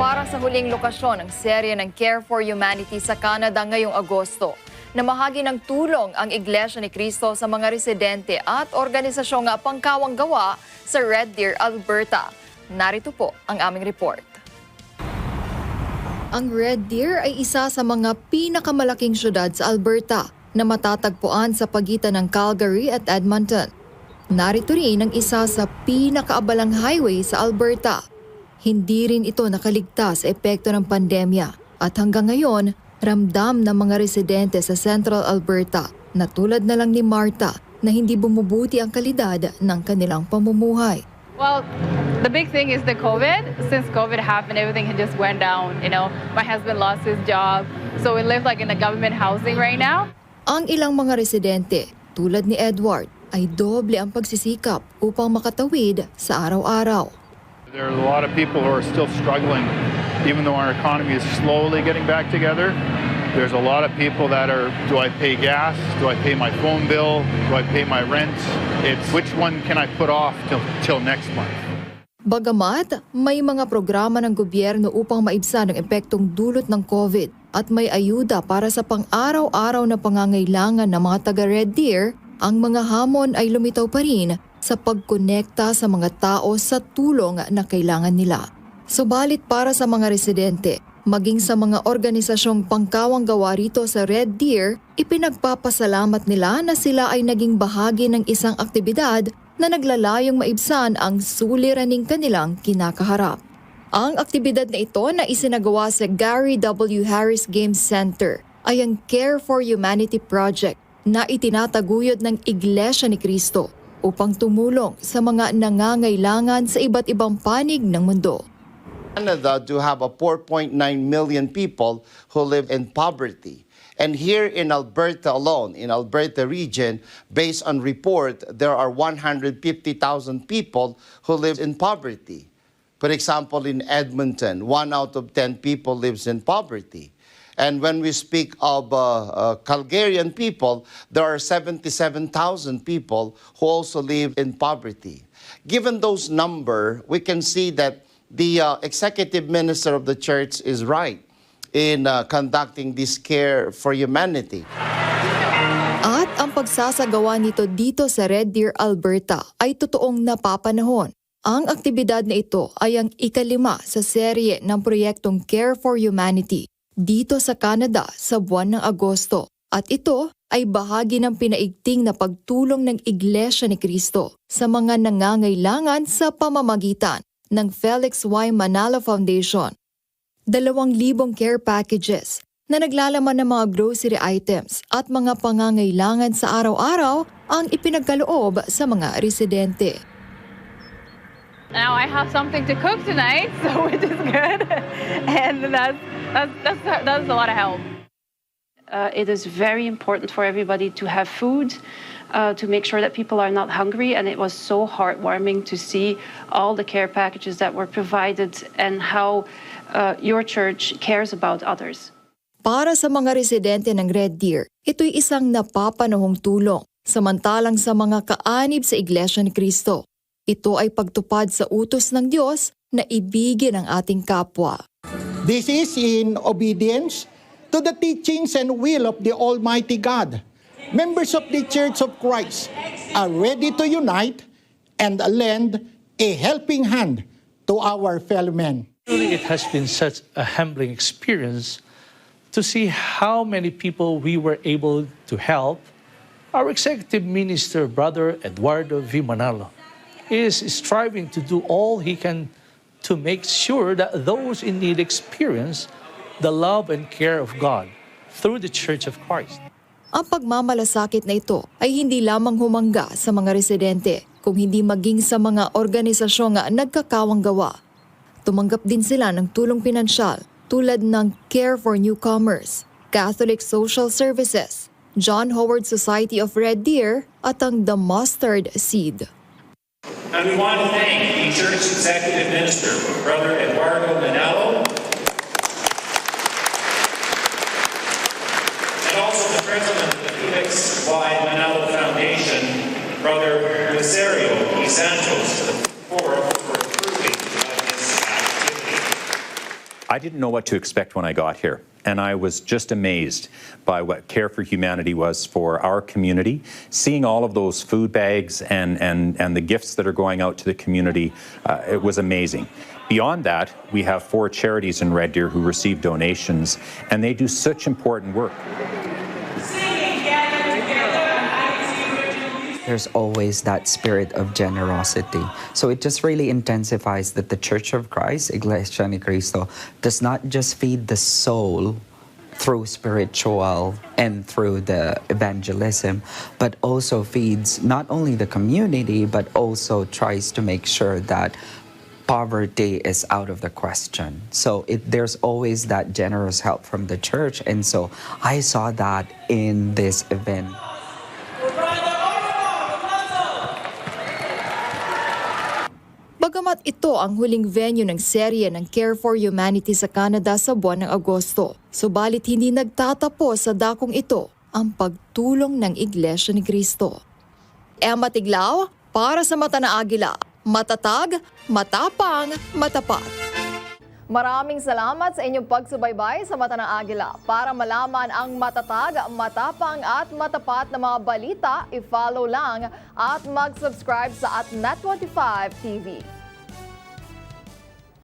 Para sa huling lokasyon ng serye ng Care for Humanity sa Canada ngayong Agosto, namahagi ng tulong ang Iglesia ni Cristo sa mga residente at organisasyong pangkawanggawa sa Red Deer, Alberta. Narito po ang aming report. Ang Red Deer ay isa sa mga pinakamalaking syudad sa Alberta na matatagpuan sa pagitan ng Calgary at Edmonton. Narito rin ang isa sa pinakaabalang highway sa Alberta. Hindi rin ito nakaligtas sa epekto ng pandemya at hanggang ngayon, ramdam ng mga residente sa Central Alberta na tulad na lang ni Marta na hindi bumubuti ang kalidad ng kanilang pamumuhay. Well, the big thing is the COVID. Since COVID happened, everything just went down. My husband lost his job, so we live like in a government housing right now. Ang ilang mga residente, tulad ni Edward, ay doble ang pagsisikap upang makatawid sa araw-araw. There are a lot of people who are still struggling, even though our economy is slowly getting back together. There's a lot of people that are, do I pay gas? Do I pay my phone bill? Do I pay my rent? It's which one can I put off till next month? Bagamat may mga programa ng gobyerno upang maibsan ang epektong dulot ng COVID at may ayuda para sa pang-araw-araw na pangangailangan ng mga taga-Red Deer, ang mga hamon ay lumitaw pa rin sa pagkonekta sa mga tao sa tulong na kailangan nila. Subalit para sa mga residente, maging sa mga organisasyong pangkawanggawa rito sa Red Deer, ipinagpapasalamat nila na sila ay naging bahagi ng isang aktibidad na naglalayong maibsan ang suliraning kanilang kinakaharap. Ang aktibidad na ito na isinagawa sa Gary W. Harris Games Center ay ang Care for Humanity Project na itinataguyod ng Iglesia ni Cristo upang tumulong sa mga nangangailangan sa iba't ibang panig ng mundo. Canada do have a 4.9 million people who live in poverty. And here in Alberta alone, in Alberta region, based on report, there are 150,000 people who live in poverty. For example, in Edmonton, 1 out of 10 people lives in poverty. And when we speak of Calgarian people, there are 77,000 people who also live in poverty. Given those numbers, we can see that the executive minister of the church is right in conducting this Care for Humanity. At ang pagsasagawa nito dito sa Red Deer, Alberta ay totoong napapanahon. Ang aktibidad na ito ay ang ika-5 sa serye ng proyektong Care for Humanity dito sa Canada sa buwan ng Agosto. At ito ay bahagi ng pinaigting na pagtulong ng Iglesia ni Cristo sa mga nangangailangan sa pamamagitan ng Felix Y. Manalo Foundation. 2,000 care packages na naglalaman ng mga grocery items at mga pangangailangan sa araw-araw ang ipinagkaloob sa mga residente. Now I have something to cook tonight, so which is good, and that's a lot of help. It is very important for everybody to have food, to make sure that people are not hungry, and it was so heartwarming to see all the care packages that were provided and how your church cares about others. Para sa mga residente ng Red Deer, ito'y isang napapanahong tulong, samantalang sa mga kaanib sa Iglesia ni Cristo. Ito ay pagtupad sa utos ng Diyos na ibigin ang ating kapwa. This is in obedience to the teachings and will of the Almighty God. Members of the Church of Christ are ready to unite and lend a helping hand to our fellow men. Truly, it has been such a humbling experience to see how many people we were able to help. Our executive minister, Brother Eduardo V. Manalo, is striving to do all he can to make sure that those in need experience the love and care of God through the Church of Christ. Ang pagmamalasakit na ito ay hindi lamang humangga sa mga residente, kung hindi maging sa mga organisasyong nagkakawanggawa. Tumanggap din sila ng tulong pinansyal tulad ng Care for Newcomers, Catholic Social Services, John Howard Society of Red Deer at ang The Mustard Seed. And we want to thank the Church Executive Minister, Brother Eduardo Manalo, and also the President of the Felix Y. Manalo Foundation, Brother Rosario Santos, for approving this activity. I didn't know what to expect when I got here. And I was just amazed by what Care for Humanity was for our community. Seeing all of those food bags and the gifts that are going out to the community, it was amazing. Beyond that, we have 4 charities in Red Deer who receive donations, and they do such important work. There's always that spirit of generosity. So it just really intensifies that the Church of Christ, Iglesia ni Cristo, does not just feed the soul through spiritual and through the evangelism, but also feeds not only the community, but also tries to make sure that poverty is out of the question. So there's always that generous help from the church. And so I saw that in this event. Bagamat ito ang huling venue ng serye ng Care for Humanity sa Canada sa buwan ng Agosto, subalit hindi nagtatapos sa dakong ito ang pagtulong ng Iglesia ni Cristo. Emma Tiglaw, para sa Mata na Agila, matatag, matapang, matapat. Maraming salamat sa inyong pagsubaybay sa Mata ng Agila. Para malaman ang matatag, matapang at matapat na mga balita, i-follow lang at mag-subscribe sa @Net25 TV.